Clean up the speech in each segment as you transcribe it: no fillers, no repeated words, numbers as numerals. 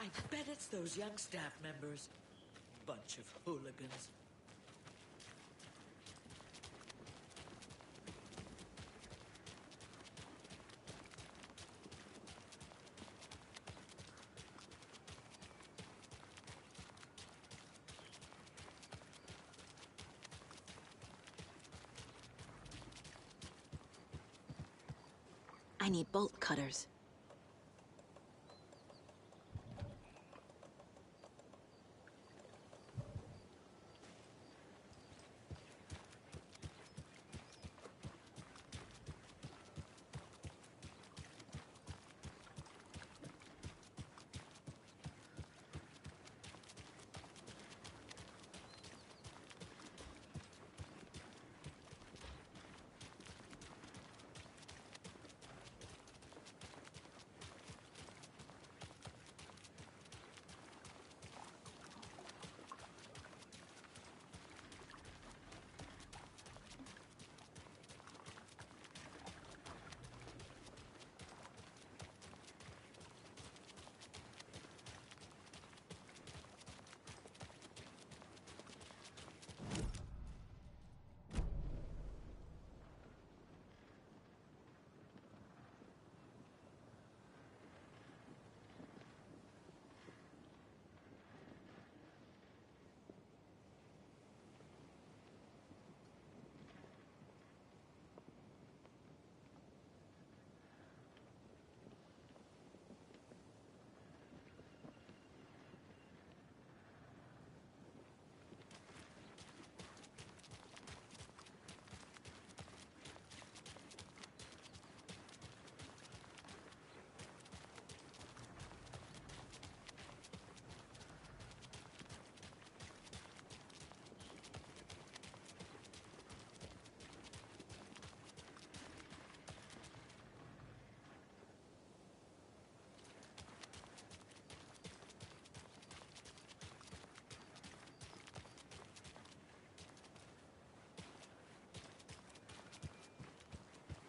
I bet it's those young staff members. Bunch of hooligans. I need bolt cutters.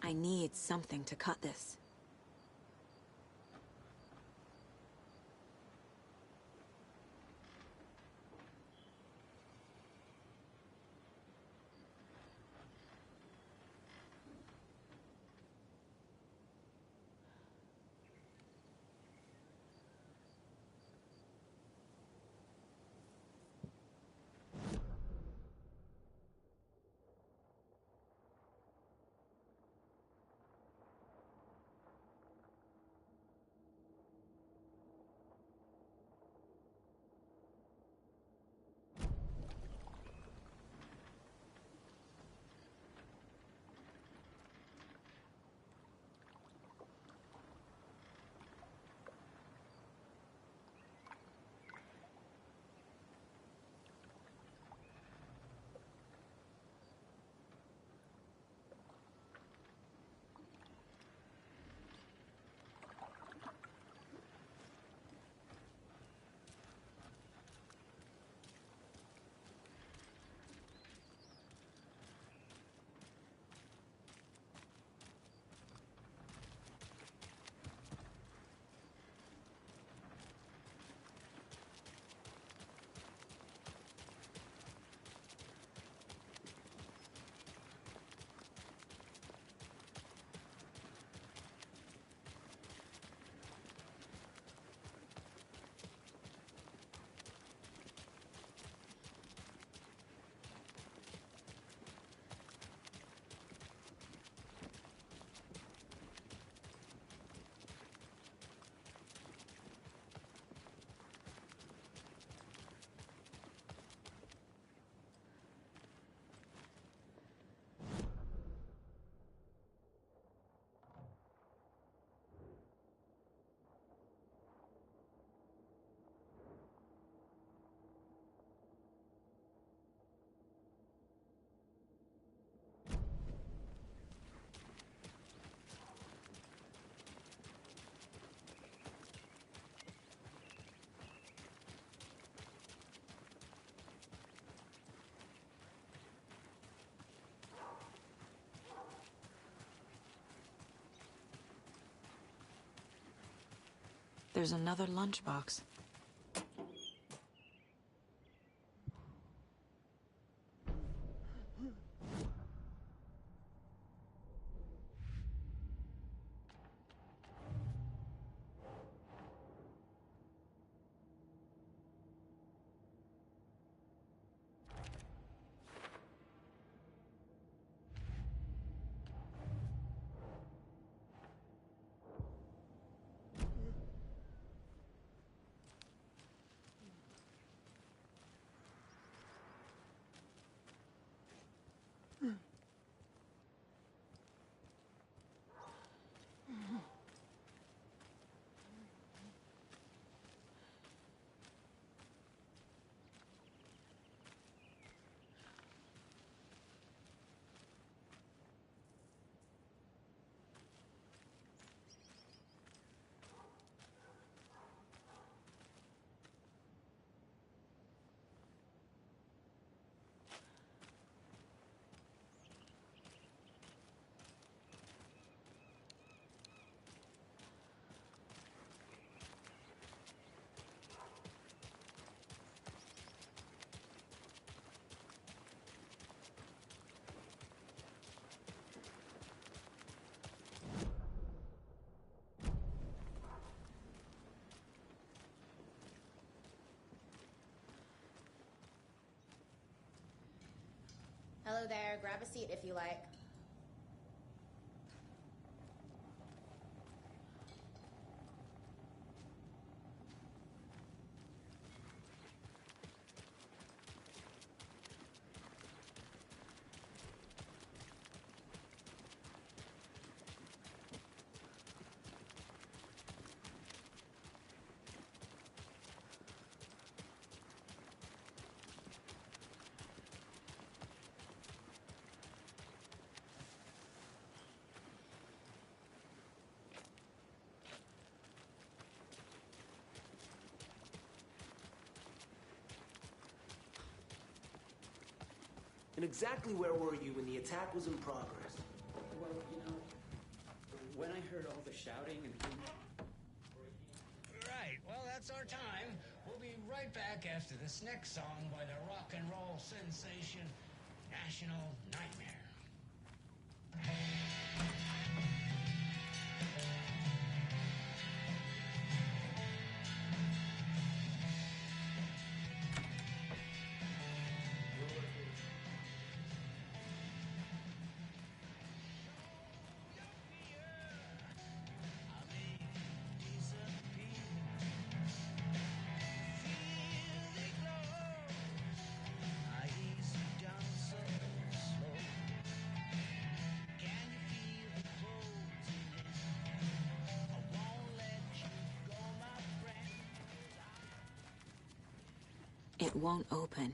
I need something to cut this. There's another lunchbox. there. Grab a seat if you like. And exactly where were you when the attack was in progress? Well, you know, when I heard all the shouting and... Right, well, that's our time. We'll be right back after this next song by the rock and roll sensation, National Nightmare. It won't open.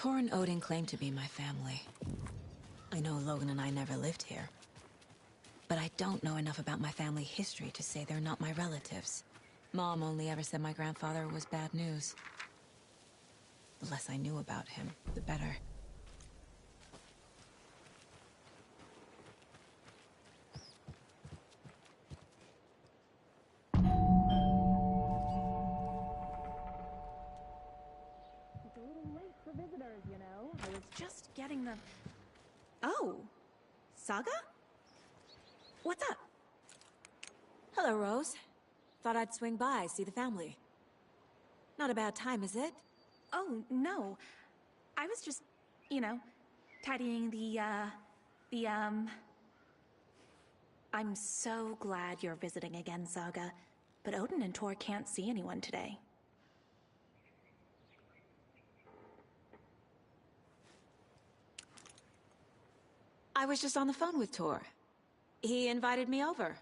Tor and Odin claim to be my family. I know Logan and I never lived here. But I don't know enough about my family history to say they're not my relatives. Mom only ever said my grandfather was bad news. The less I knew about him, the better. It's a little late for visitors, you know. I was just getting the... Oh, Saga? What's up? Hello, Rose. Thought I'd swing by, see the family. Not a bad time, is it? Oh, no. I was just, you know, tidying I'm so glad you're visiting again, Saga. But Odin and Tor can't see anyone today. I was just on the phone with Tor. He invited me over.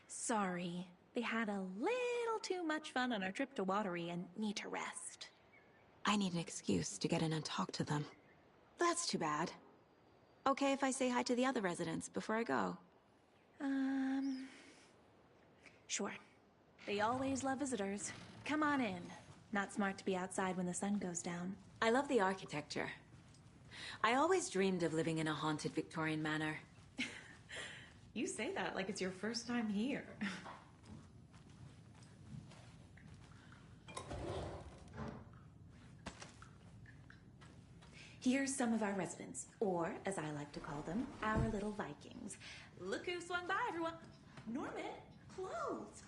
Sorry. They had a little too much fun on our trip to Watery and need to rest. I need an excuse to get in and talk to them. That's too bad. Okay if I say hi to the other residents before I go? Sure. They always love visitors. Come on in. Not smart to be outside when the sun goes down. I love the architecture. I always dreamed of living in a haunted Victorian manor. You say that like it's your first time here. Here's some of our residents, or as I like to call them, our little Vikings. Look who swung by, everyone. Norman, clothes.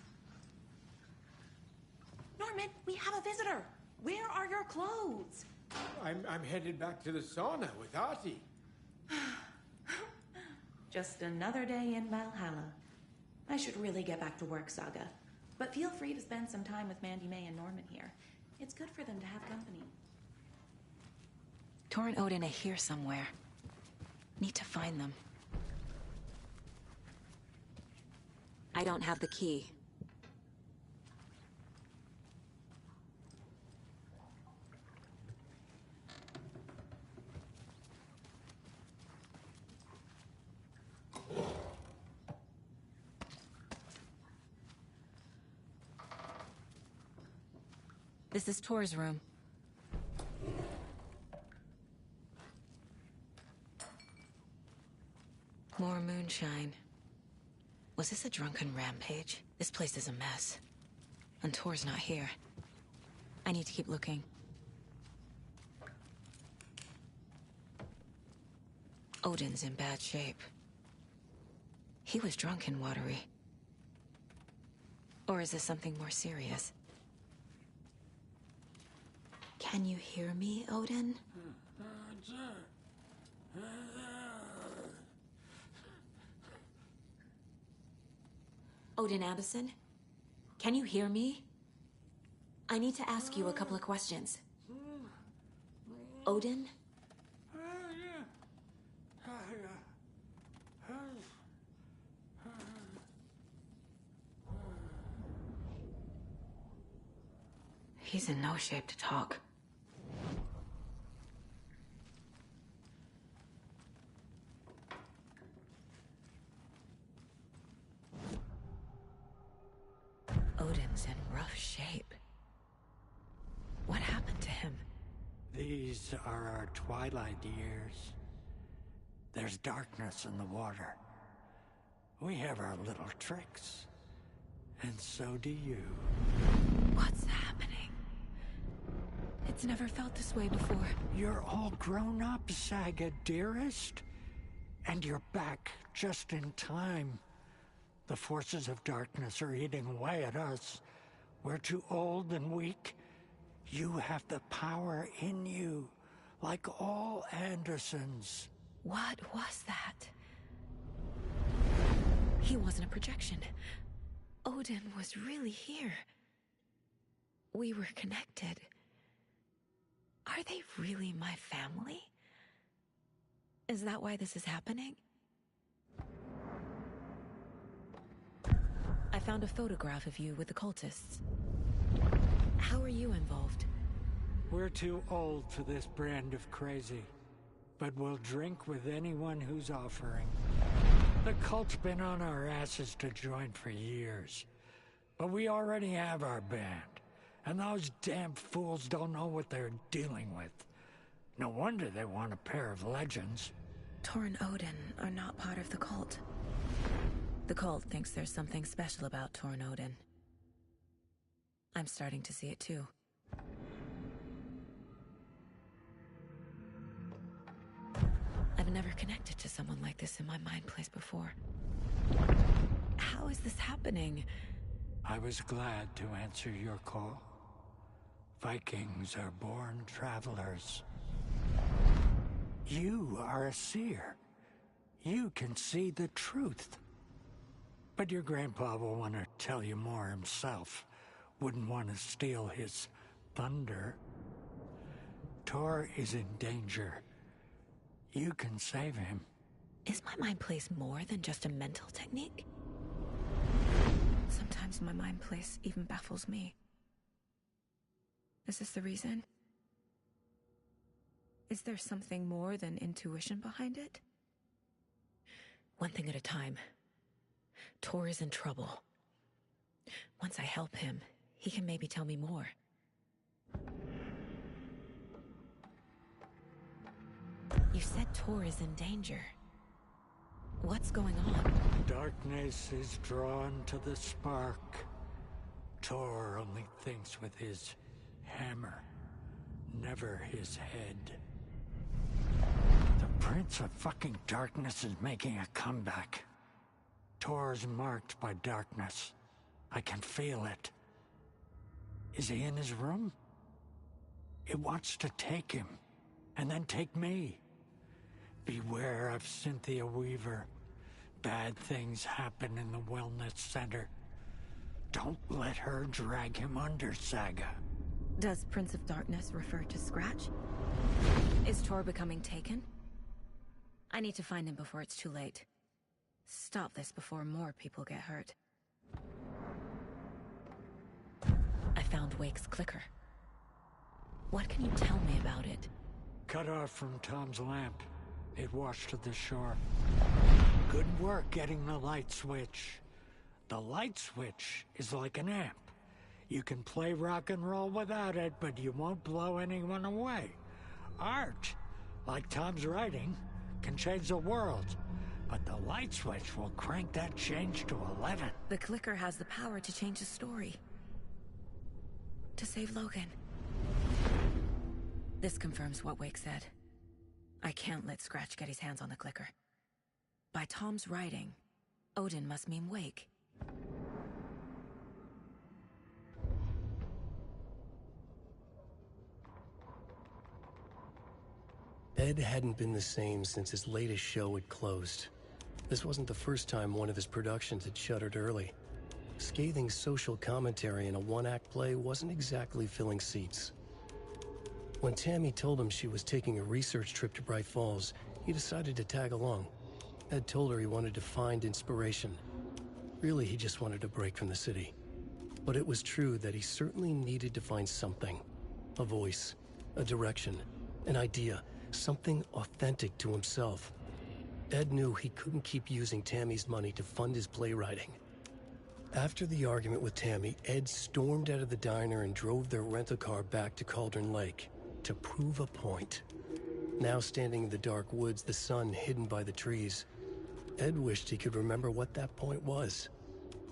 Norman, we have a visitor. Where are your clothes? I'm headed back to the sauna with Artie. Just another day in Valhalla. I should really get back to work, Saga. But feel free to spend some time with Mandy May and Norman here. It's good for them to have company. Tor and Odin are here somewhere. Need to find them. I don't have the key. This is Tor's room. More moonshine. Was this a drunken rampage? This place is a mess. And Tor's not here. I need to keep looking. Odin's in bad shape. He was drunk in Watery. Or is this something more serious? Can you hear me, Odin? Odin Abison? Can you hear me? I need to ask you a couple of questions. Odin? He's in no shape to talk. Odin's in rough shape. What happened to him? These are our twilight years. There's darkness in the water. We have our little tricks. And so do you. What's happening? It's never felt this way before. You're all grown up, Saga, dearest. And you're back just in time. The forces of darkness are eating away at us. We're too old and weak. You have the power in you, like all Andersons. What was that? He wasn't a projection. Odin was really here. We were connected. Are they really my family? Is that why this is happening? I found a photograph of you with the cultists. How are you involved? We're too old for this brand of crazy, but we'll drink with anyone who's offering. The cult's been on our asses to join for years, but we already have our band, and those damn fools don't know what they're dealing with. No wonder they want a pair of legends. Tor and Odin are not part of the cult. The cult thinks there's something special about Tor and Odin. I'm starting to see it too. I've never connected to someone like this in my mind place before. How is this happening? I was glad to answer your call. Vikings are born travelers. You are a seer. You can see the truth. But your grandpa will want to tell you more himself. Wouldn't want to steal his thunder. Tor is in danger. You can save him. Is my mind place more than just a mental technique? Sometimes my mind place even baffles me. Is this the reason? Is there something more than intuition behind it? One thing at a time. Tor is in trouble. Once I help him, he can maybe tell me more. You said Tor is in danger. What's going on? Darkness is drawn to the spark. Tor only thinks with his hammer, never his head. The Prince of fucking Darkness is making a comeback. Tor's marked by darkness. I can feel it. Is he in his room? It wants to take him, and then take me. Beware of Cynthia Weaver. Bad things happen in the wellness center. Don't let her drag him under, Saga. Does Prince of Darkness refer to Scratch? Is Tor becoming taken? I need to find him before it's too late. Stop this before more people get hurt. I found Wake's clicker. What can you tell me about it? Cut off from Tom's lamp. It washed to the shore. Good work getting the light switch. The light switch is like an amp. You can play rock and roll without it, but you won't blow anyone away. Art, like Tom's writing, can change the world. But the light switch will crank that change to 11. The clicker has the power to change the story. To save Logan. This confirms what Wake said. I can't let Scratch get his hands on the clicker. By Tom's writing, Odin must mean Wake. Ed hadn't been the same since his latest show had closed. This wasn't the first time one of his productions had shuttered early. Scathing social commentary in a one-act play wasn't exactly filling seats. When Tammy told him she was taking a research trip to Bright Falls, he decided to tag along. Ed told her he wanted to find inspiration. Really, he just wanted a break from the city. But it was true that he certainly needed to find something. A voice, a direction, an idea, something authentic to himself. Ed knew he couldn't keep using Tammy's money to fund his playwriting. After the argument with Tammy, Ed stormed out of the diner and drove their rental car back to Cauldron Lake to prove a point. Now standing in the dark woods, the sun hidden by the trees, Ed wished he could remember what that point was.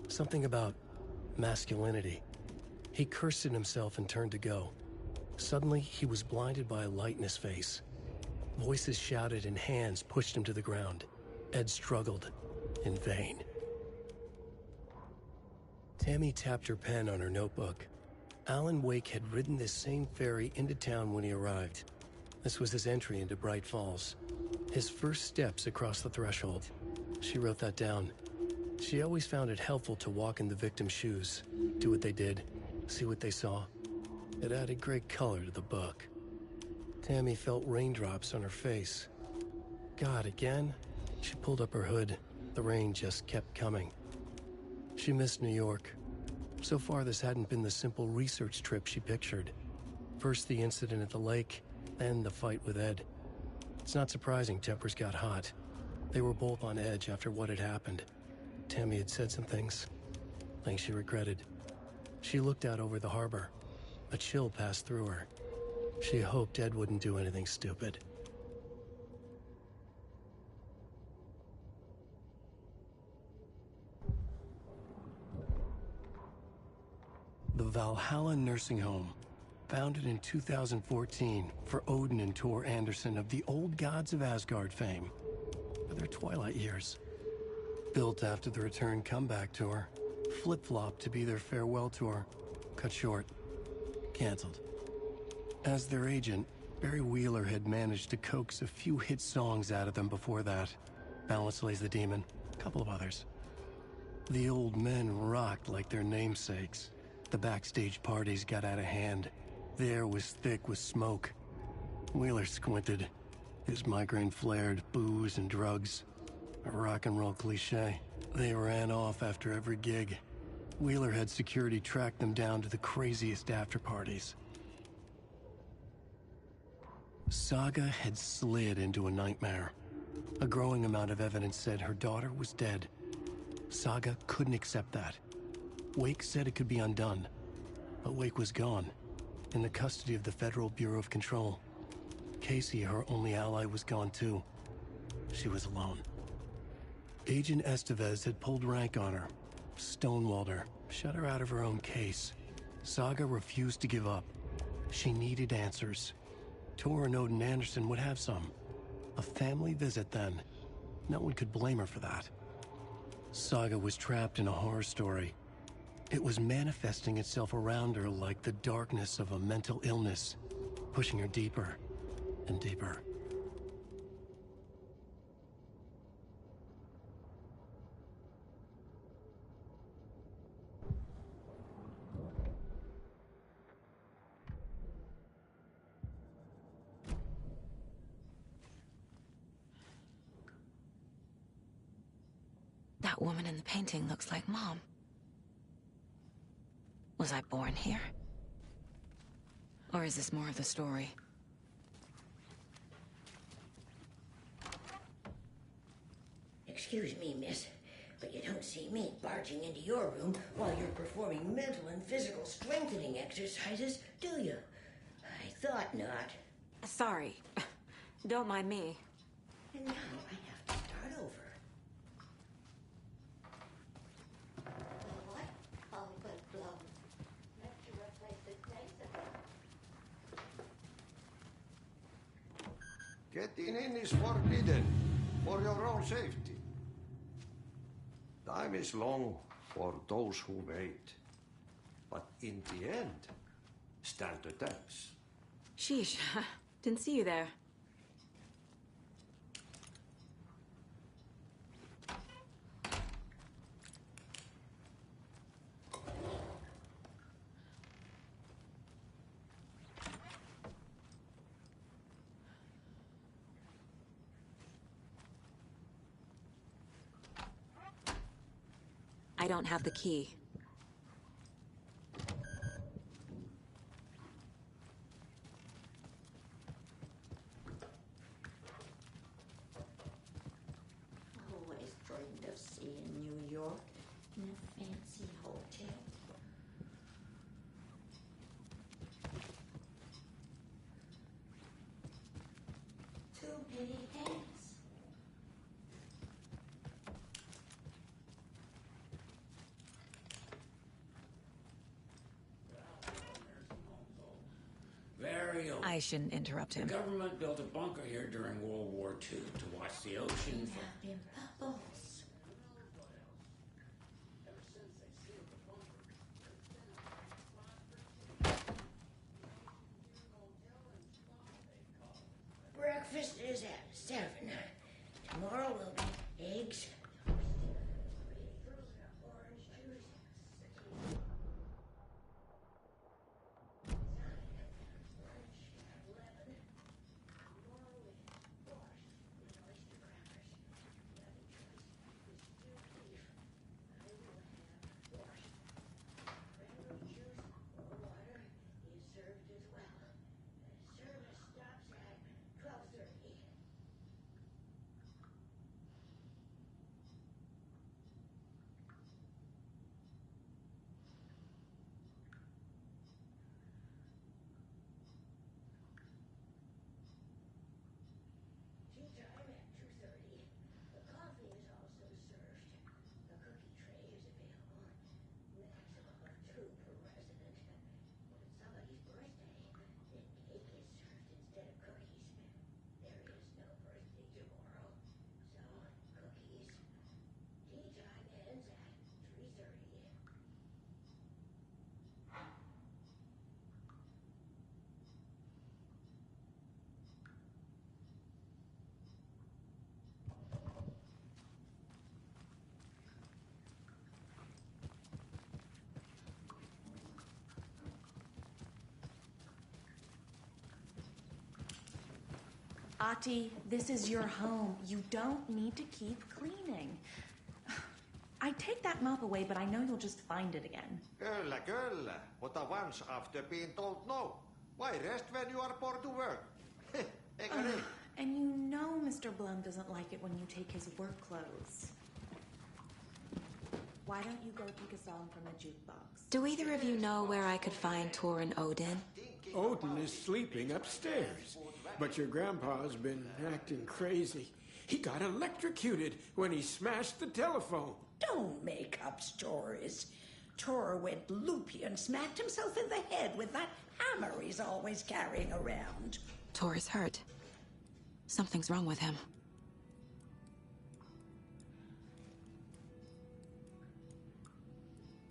Something about masculinity. He cursed at himself and turned to go. Suddenly, he was blinded by a light in his face. Voices shouted and hands pushed him to the ground. Ed struggled, in vain. Tammy tapped her pen on her notebook. Alan Wake had ridden this same ferry into town when he arrived. This was his entry into Bright Falls. His first steps across the threshold. She wrote that down. She always found it helpful to walk in the victim's shoes, do what they did, see what they saw. It added great color to the book. Tammy felt raindrops on her face. God, again? She pulled up her hood. The rain just kept coming. She missed New York. So far, this hadn't been the simple research trip she pictured. First the incident at the lake, then the fight with Ed. It's not surprising tempers got hot. They were both on edge after what had happened. Tammy had said some things she regretted. She looked out over the harbor. A chill passed through her. She hoped Ed wouldn't do anything stupid. The Valhalla Nursing Home, founded in 2014 for Odin and Tor Anderson of the Old Gods of Asgard fame, for their twilight years. Built after the return comeback tour, flip-flopped to be their farewell tour, cut short, canceled. As their agent, Barry Wheeler had managed to coax a few hit songs out of them before that. Balance Lays the Demon, a couple of others. The old men rocked like their namesakes. The backstage parties got out of hand. The air was thick with smoke. Wheeler squinted. His migraine flared, booze and drugs. A rock and roll cliche. They ran off after every gig. Wheeler had security track them down to the craziest after parties. Saga had slid into a nightmare. A growing amount of evidence said her daughter was dead. Saga couldn't accept that. Wake said it could be undone. But Wake was gone, in the custody of the Federal Bureau of Control. Casey, her only ally, was gone too. She was alone. Agent Estevez had pulled rank on her, stonewalled her, shut her out of her own case. Saga refused to give up. She needed answers. Tor and Odin Anderson would have some. A family visit then. No one could blame her for that. Saga was trapped in a horror story. It was manifesting itself around her like the darkness of a mental illness, pushing her deeper and deeper. That woman in the painting looks like Mom. Was I born here? Or is this more of the story? Excuse me, miss, but you don't see me barging into your room while you're performing mental and physical strengthening exercises, do you? I thought not. Sorry. Don't mind me. And now I have to start over. What? Oh, but blow. Let's replace the taste. Getting in is forbidden, for your own safety. Time is long for those who wait. But in the end, stand the test. Sheesh. Didn't see you there. I don't have the key. Always dreamed of seeing New York in a fancy hotel. Too many hands. Very old. I shouldn't interrupt him. The government built a bunker here during World War II to watch the ocean from... In bubbles. Breakfast is at 7. Tomorrow will be eggs. Ati, this is your home. You don't need to keep cleaning. I'd take that mop away, but I know you'll just find it again. Kyllä, kyllä. Mutta once after being told no. Why rest when you are bored to work? Eikö niin? And you know Mr. Blum doesn't like it when you take his work clothes. Why don't you go pick a song from the jukebox? Do either of you know where I could find Tor and Odin? Odin is sleeping upstairs, but your grandpa's been acting crazy. He got electrocuted when he smashed the telephone. Don't make up stories. Tor went loopy and smacked himself in the head with that hammer he's always carrying around. Tor is hurt. Something's wrong with him.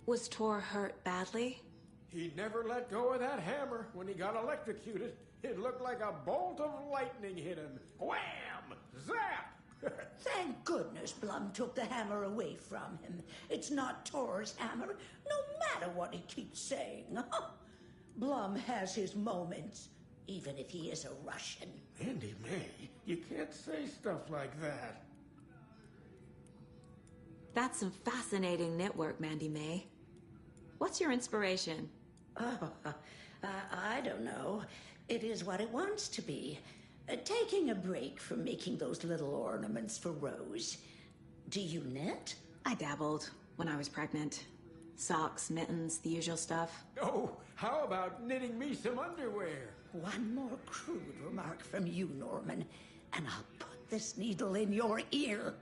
Was Tor hurt badly? He never let go of that hammer when he got electrocuted. It looked like a bolt of lightning hit him. Wham! Zap! Thank goodness Blum took the hammer away from him. It's not Tor's hammer, no matter what he keeps saying. Blum has his moments, even if he is a Russian. Andy May, you can't say stuff like that. That's some fascinating knitwork, Mandy May. What's your inspiration? Oh, I don't know. It is what it wants to be. Taking a break from making those little ornaments for Rose. Do you knit? I dabbled when I was pregnant. Socks, mittens, the usual stuff. Oh, how about knitting me some underwear? One more crude remark from you, Norman, and I'll put this needle in your ear.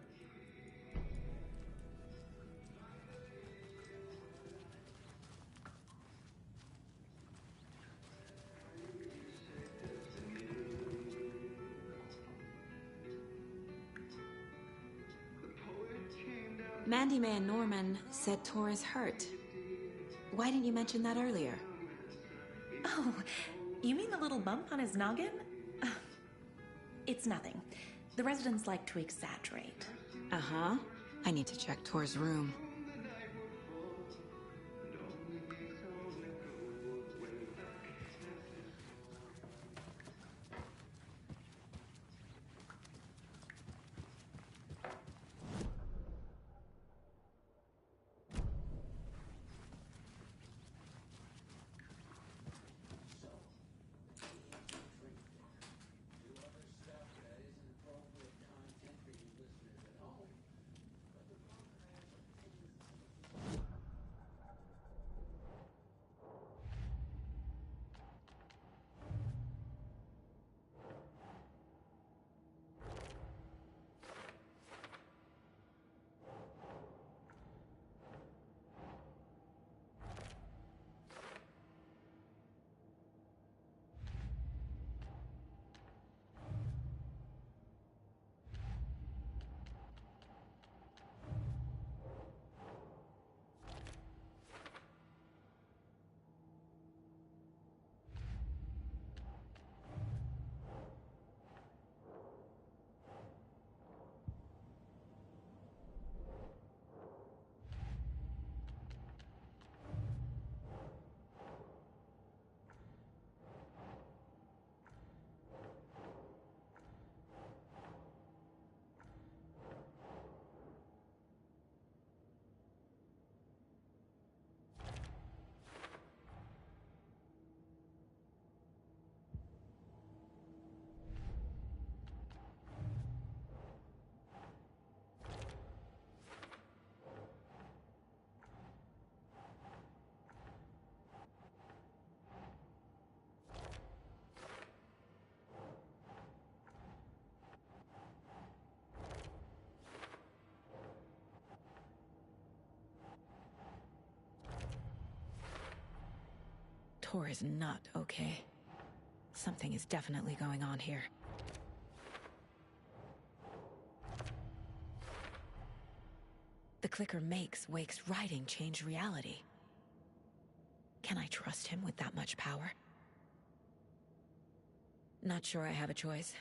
Mandy May and Norman said Tor is hurt. Why didn't you mention that earlier? Oh, you mean the little bump on his noggin? It's nothing. The residents like to exaggerate. Uh-huh. I need to check Tor's room. Tor is not okay. Something is definitely going on here. The clicker makes Wake's writing change reality. Can I trust him with that much power? Not sure I have a choice.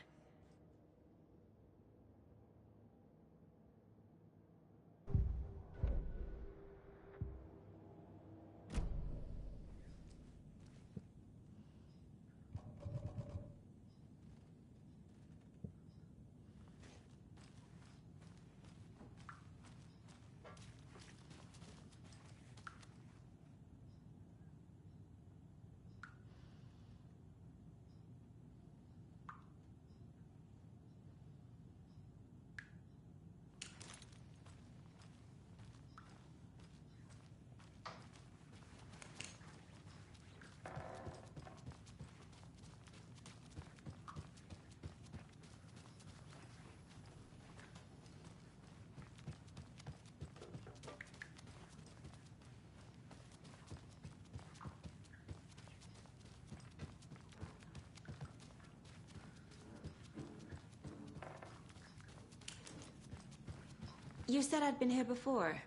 You said I'd been here before.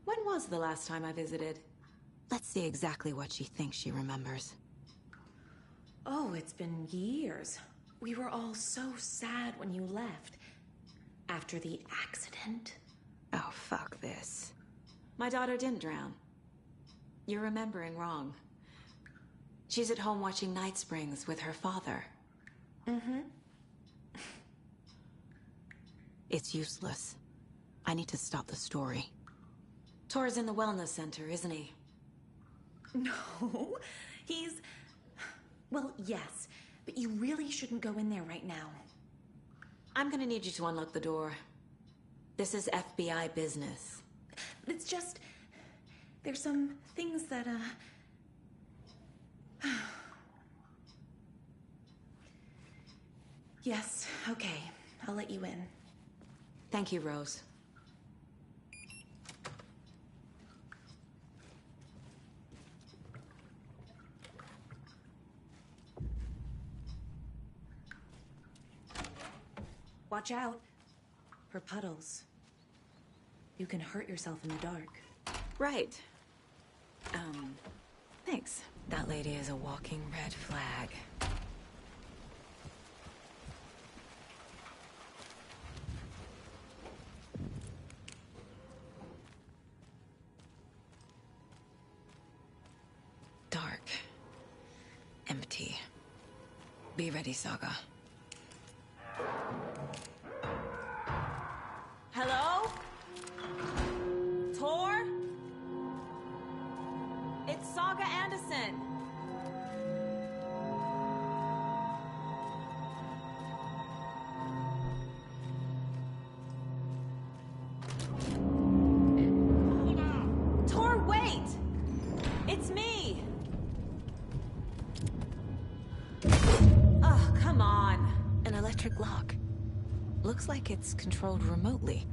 When was the last time I visited? Let's see exactly what she thinks she remembers. Oh, it's been years. We were all so sad when you left. After the accident. Oh, fuck this. My daughter didn't drown. You're remembering wrong. She's at home watching Night Springs with her father. Mm-hmm. It's useless. I need to stop the story. Tor's in the wellness center, isn't he? No, he's... Well, yes, but you really shouldn't go in there right now. I'm gonna need you to unlock the door. This is FBI business. It's just... There's some things that, Yes, okay. I'll let you in. Thank you, Rose. Watch out for puddles. You can hurt yourself in the dark. Right. Thanks. That lady is a walking red flag. Dark. Empty. Be ready, Saga. Hello? Tor? It's Saga Anderson. Tor, wait! It's me! Oh, come on. An electric lock. Looks like it's controlled remotely.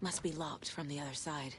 Must be locked from the other side.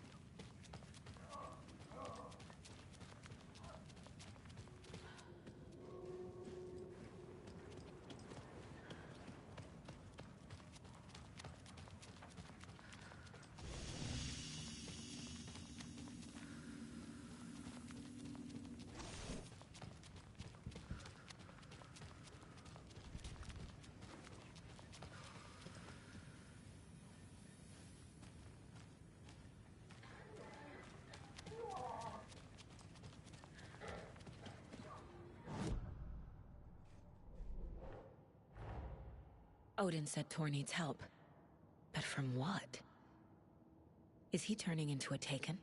Odin said Tor needs help. But from what? Is he turning into a Taken?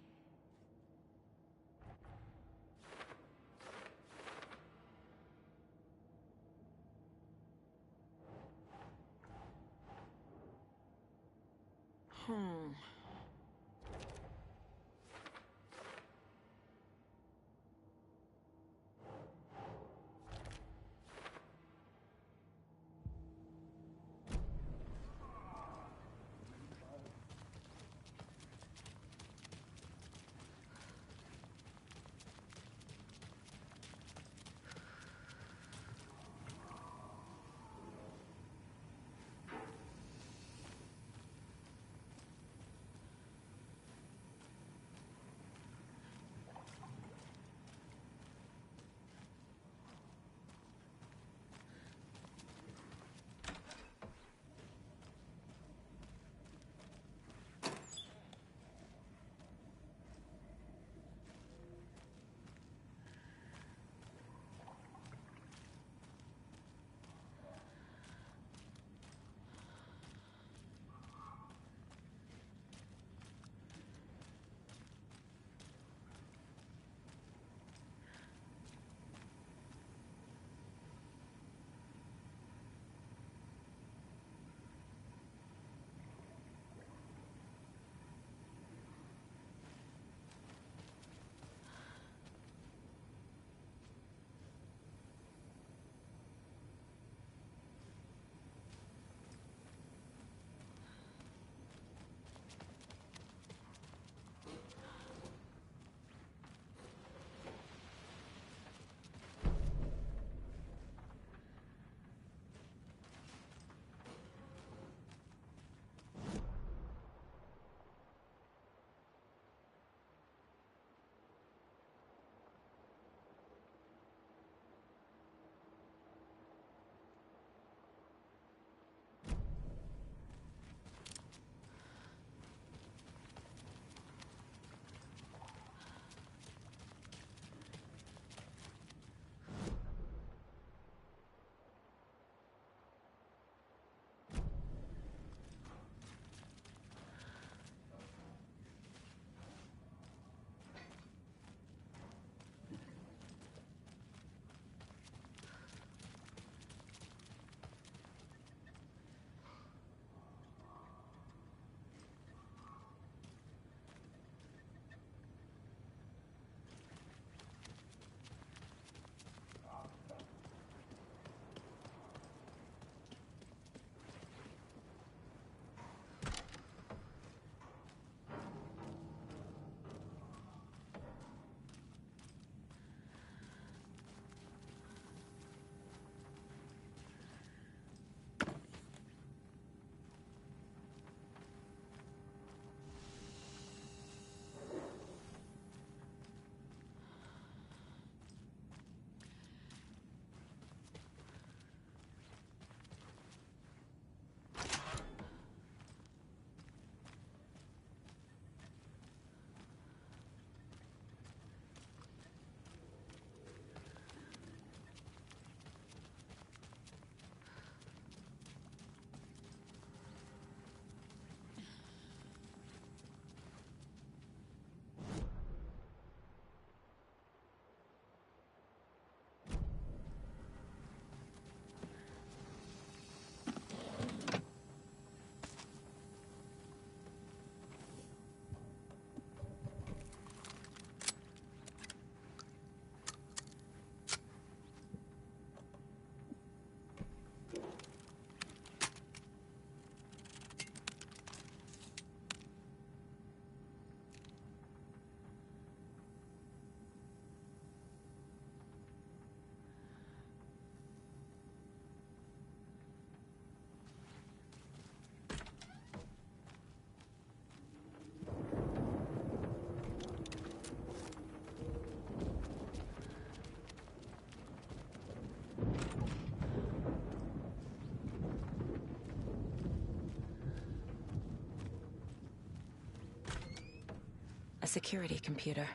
A security computer.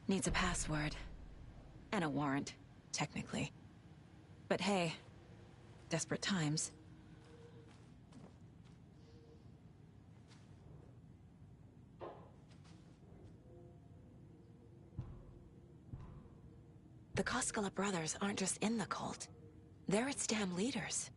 Needs a password. And a warrant, technically. But hey, desperate times. Tuscala brothers aren't just in the cult. They're its damn leaders.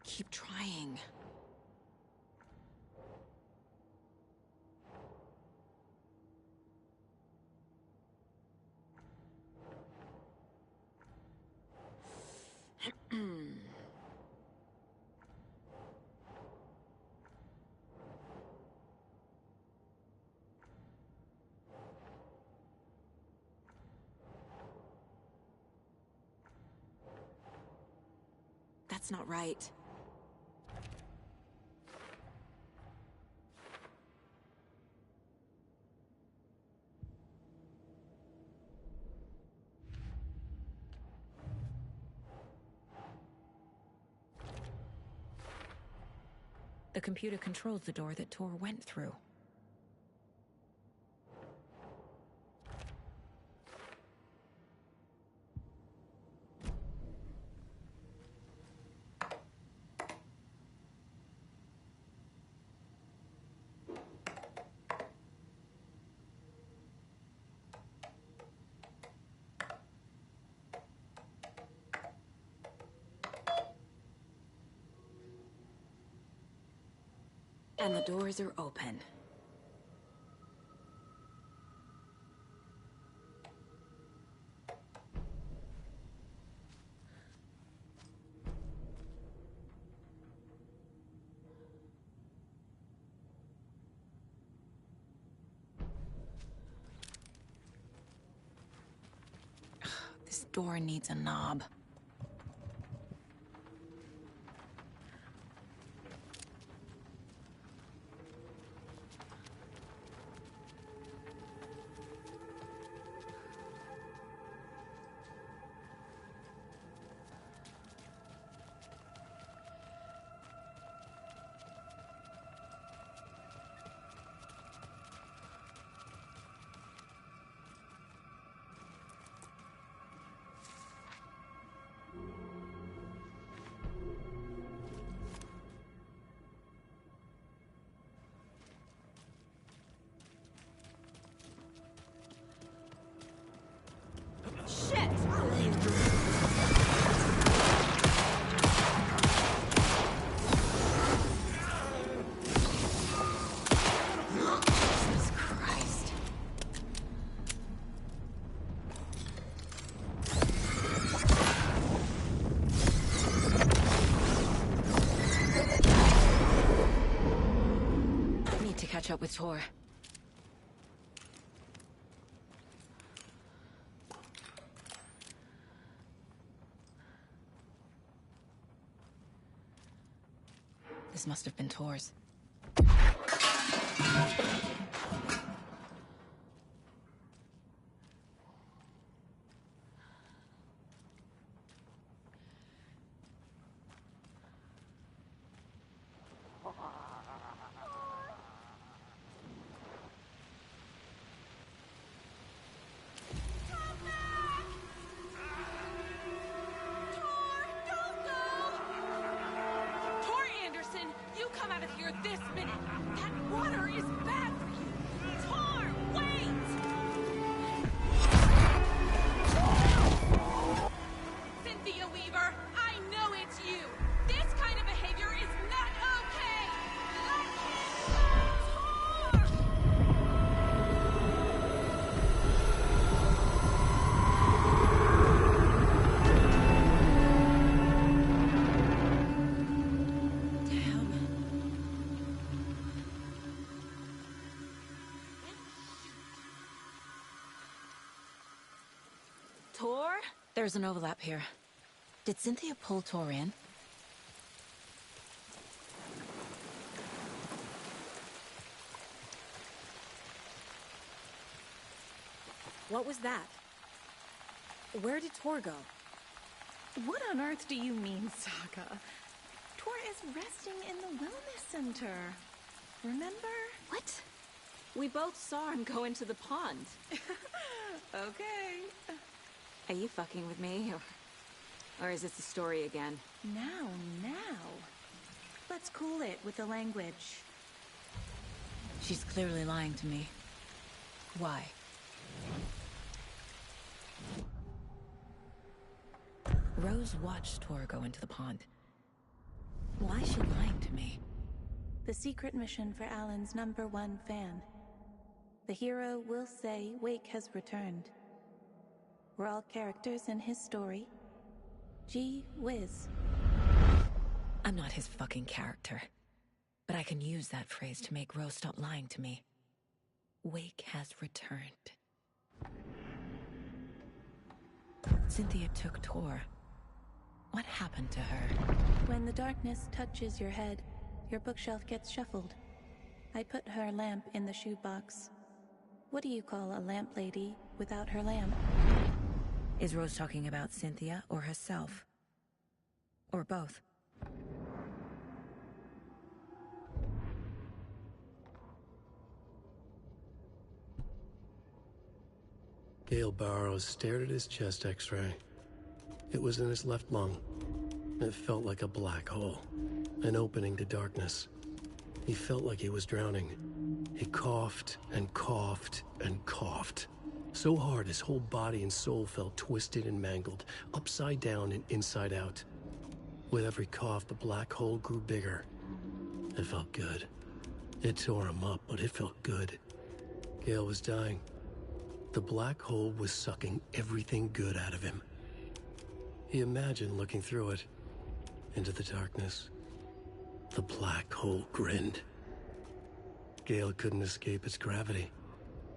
Keep trying. That's not right. The computer controls the door that Tor went through. And the doors are open. This door needs a knob. Catch up with Tor. This must have been Tor's. This minute! That water is bad for you! Tor, wait! Cynthia Weaver, I know it's you! This kind of behavior is not okay! Let him go, Tor! Tor? There's an overlap here. Did Cynthia pull Tor in? What was that? Where did Tor go? What on earth do you mean, Saga? Tor is resting in the wellness center. Remember? What? We both saw him go into the pond. Okay. Are you fucking with me, or is this the story again? Now. Let's cool it with the language. She's clearly lying to me. Why? Rose watched Tor go into the pond. Why is she lying to me? The secret mission for Alan's #1 fan. The hero will say Wake has returned. We're all characters in his story. Gee whiz. I'm not his fucking character. But I can use that phrase to make Rose stop lying to me. Wake has returned. Cynthia took Tor. What happened to her? When the darkness touches your head, your bookshelf gets shuffled. I put her lamp in the shoebox. What do you call a lamp lady without her lamp? Is Rose talking about Cynthia or herself? Or both? Gale Barrows stared at his chest x-ray. It was in his left lung. It felt like a black hole, an opening to darkness. He felt like he was drowning. He coughed and coughed and coughed. So hard his whole body and soul felt twisted and mangled, upside down and inside out. With every cough, the black hole grew bigger. It felt good. It tore him up, but it felt good. Gale was dying. The black hole was sucking everything good out of him. He imagined looking through it, into the darkness. The black hole grinned. Gale couldn't escape its gravity.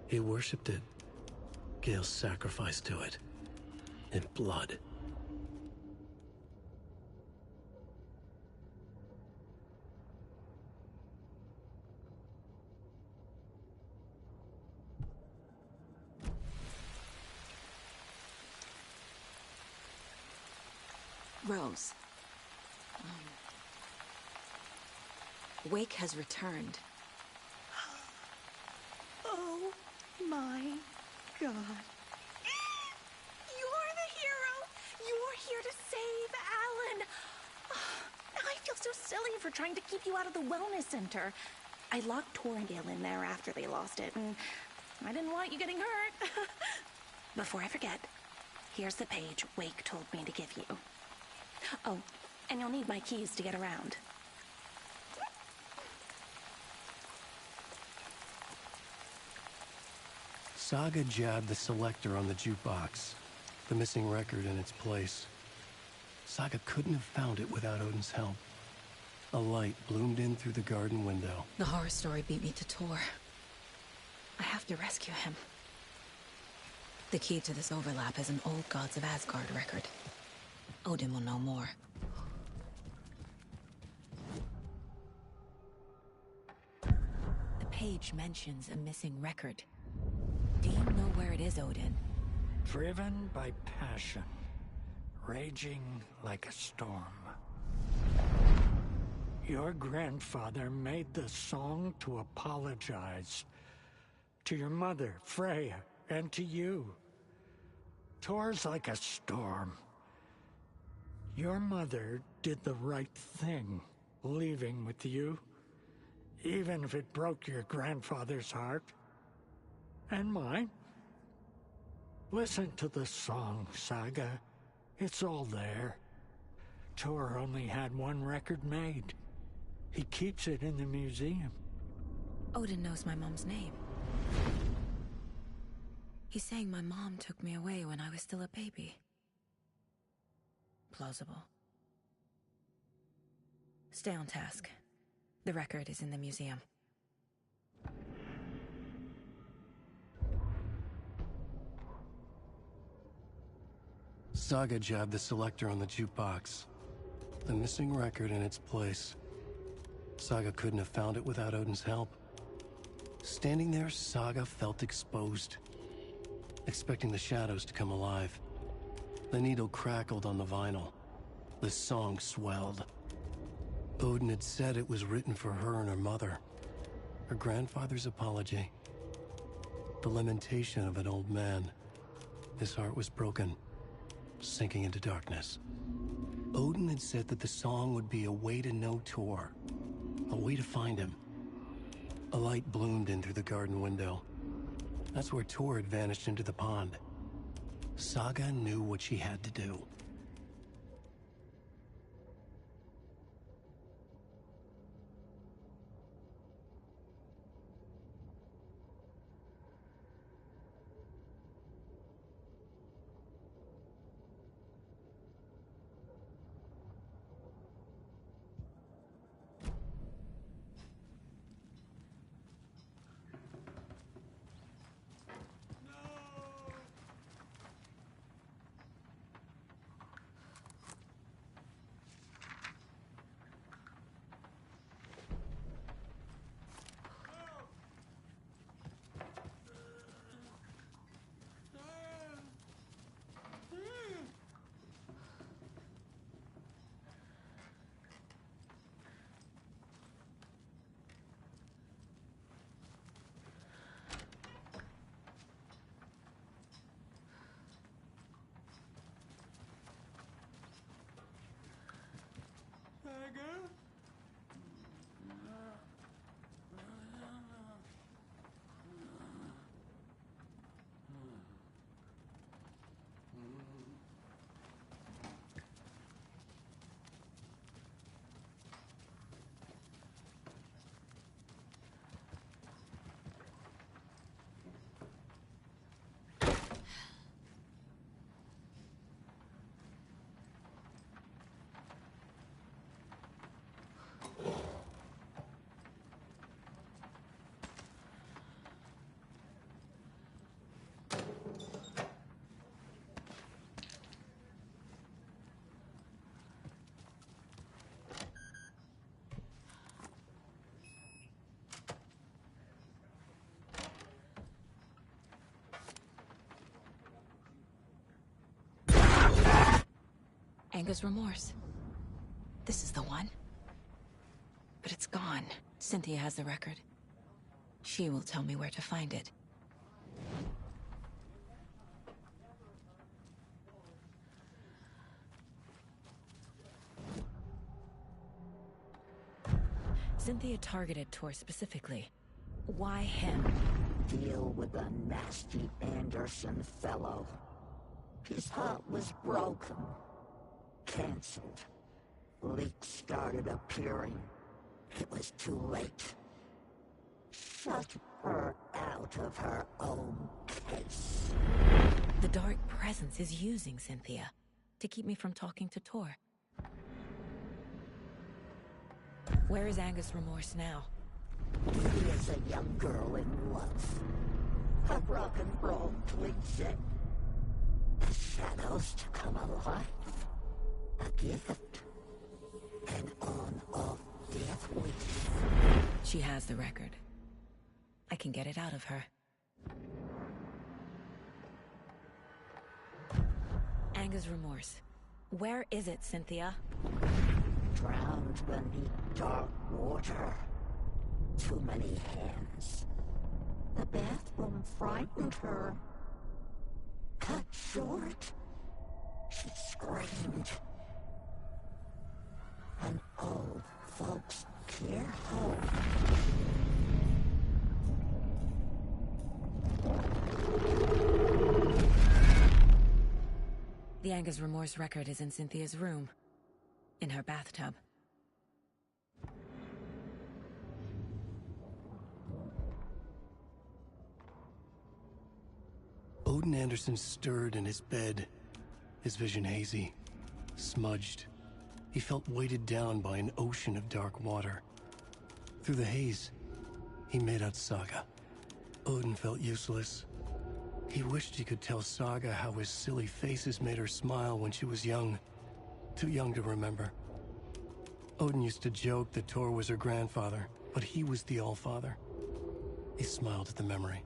He worshipped it. Gale sacrificed to it. In blood. Rose. Wake has returned. Oh my God. You're the hero! You're here to save Alan! I feel so silly for trying to keep you out of the wellness center. I locked Tor and Gale in there after they lost it, and I didn't want you getting hurt. Before I forget, here's the page Wake told me to give you. Oh, and you'll need my keys to get around. Saga jabbed the selector on the jukebox, the missing record in its place. Saga couldn't have found it without Odin's help. A light bloomed in through the garden window. The horror story beat me to Tor. I have to rescue him. The key to this overlap is an old Gods of Asgard record. Odin will know more. The page mentions a missing record. Do you know where it is, Odin? Driven by passion, raging like a storm. Your grandfather made the song to apologize. To your mother, Freya, and to you. Tor's like a storm. Your mother did the right thing, leaving with you, even if it broke your grandfather's heart. And mine. Listen to the song, Saga. It's all there. Tor only had one record made. He keeps it in the museum. Odin knows my mom's name. He's saying my mom took me away when I was still a baby. Plausible. Stay on task. The record is in the museum. Saga jabbed the selector on the jukebox, the missing record in its place. Saga couldn't have found it without Odin's help. Standing there, Saga felt exposed. expecting the shadows to come alive. The needle crackled on the vinyl. The song swelled. Odin had said it was written for her and her mother. Her grandfather's apology. The lamentation of an old man. His heart was broken, sinking into darkness. Odin had said that the song would be a way to know Tor, a way to find him. A light bloomed in through the garden window. That's where Tor had vanished into the pond. Saga knew what she had to do. Anger's remorse. This is the one. But it's gone. Cynthia has the record. She will tell me where to find it. Cynthia targeted Tor specifically. Why him? Deal with the nasty Anderson fellow. His heart was broken. Cancelled. Leaks started appearing. It was too late. Shut her out of her own case. The dark presence is using Cynthia to keep me from talking to Tor. Where is Anger's remorse now? He is a young girl in love. A rock and roll tweezing. The shadows to come alive. A gift. An on-off death wish. She has the record. I can get it out of her. Anger's remorse. Where is it, Cynthia? Drowned beneath dark water. Too many hands. The bathroom frightened her. Cut short. She screamed. An old folks' care home. The Anger's remorse record is in Cynthia's room. In her bathtub. Odin Anderson stirred in his bed, his vision hazy, smudged. He felt weighted down by an ocean of dark water. Through the haze, he made out Saga. Odin felt useless. He wished he could tell Saga how his silly faces made her smile when she was young. Too young to remember. Odin used to joke that Tor was her grandfather, but he was the Allfather. He smiled at the memory.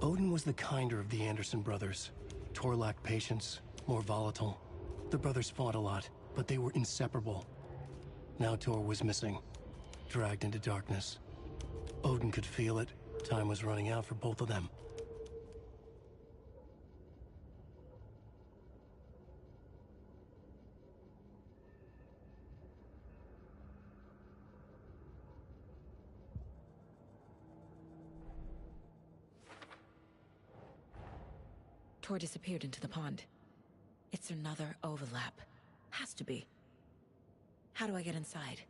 Odin was the kinder of the Anderson brothers. Tor lacked patience, more volatile. The brothers fought a lot, but they were inseparable. Now Tor was missing, dragged into darkness. Odin could feel it. Time was running out for both of them. Tor disappeared into the pond. It's another overlap. Has to be. How do I get inside?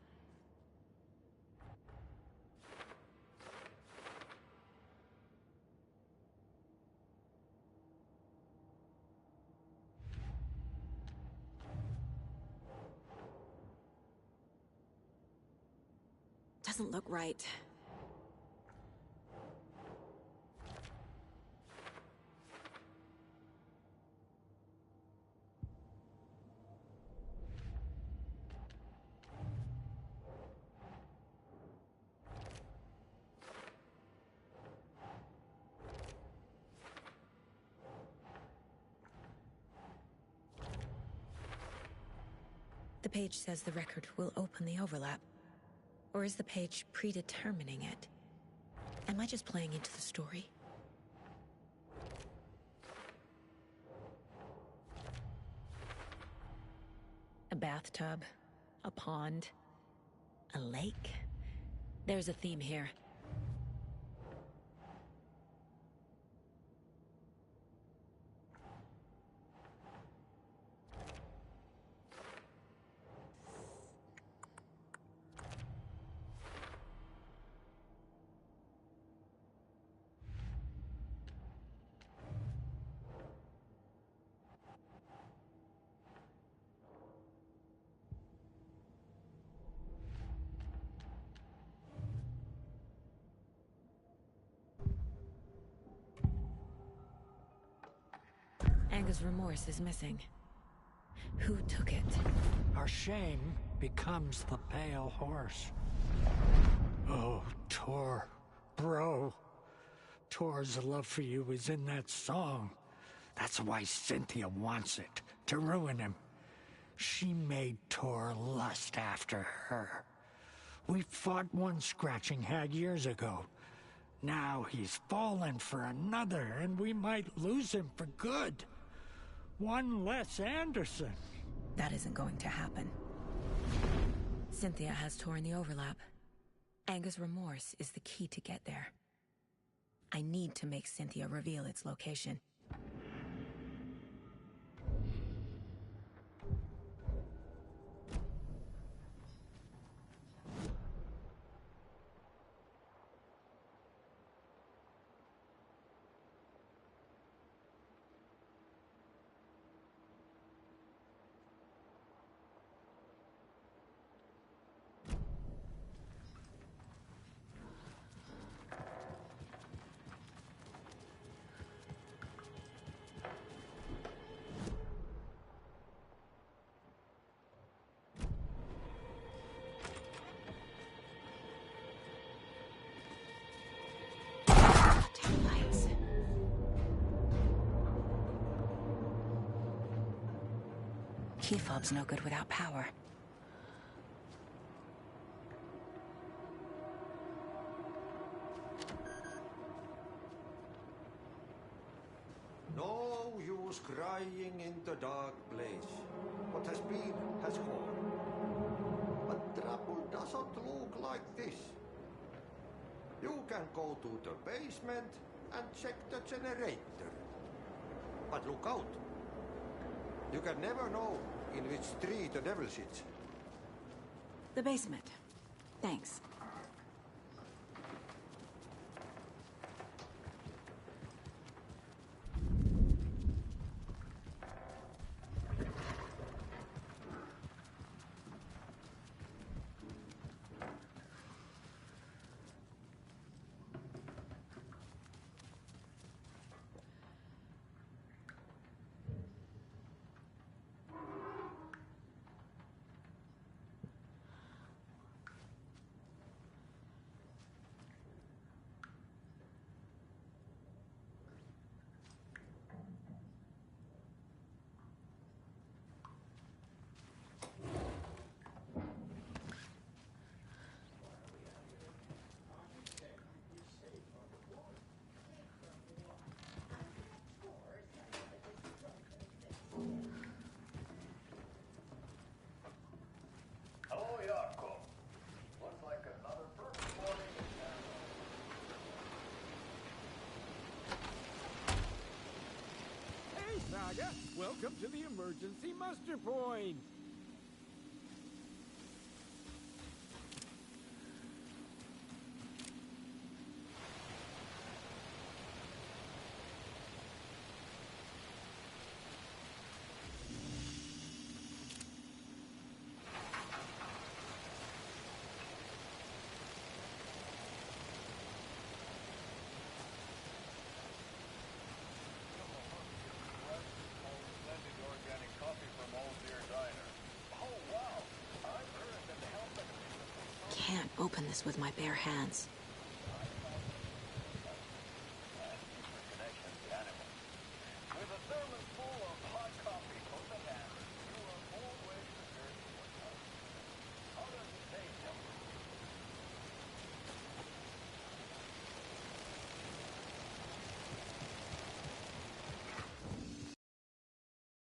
Doesn't look right. The page says the record will open the overlap. Or is the page predetermining it? Am I just playing into the story? A bathtub, a pond, a lake. There's a theme here. Anger's remorse is missing. Who took it? Our shame becomes the pale horse. Oh, Tor. Bro. Tor's love for you is in that song. That's why Cynthia wants it, to ruin him. She made Tor lust after her. We fought one scratching hag years ago. Now he's fallen for another, and we might lose him for good. One less Anderson. That isn't going to happen. Cynthia has Tor in the overlap. Anger's remorse is the key to get there. I need to make Cynthia reveal its location. Key fob's no good without power. No use crying in the dark place. What has been has gone. But trouble doesn't look like this. You can go to the basement and check the generator. But look out. You can never know in which tree the devil sits. The basement. Thanks. Welcome to the emergency muster point. Can't open this with my bare hands.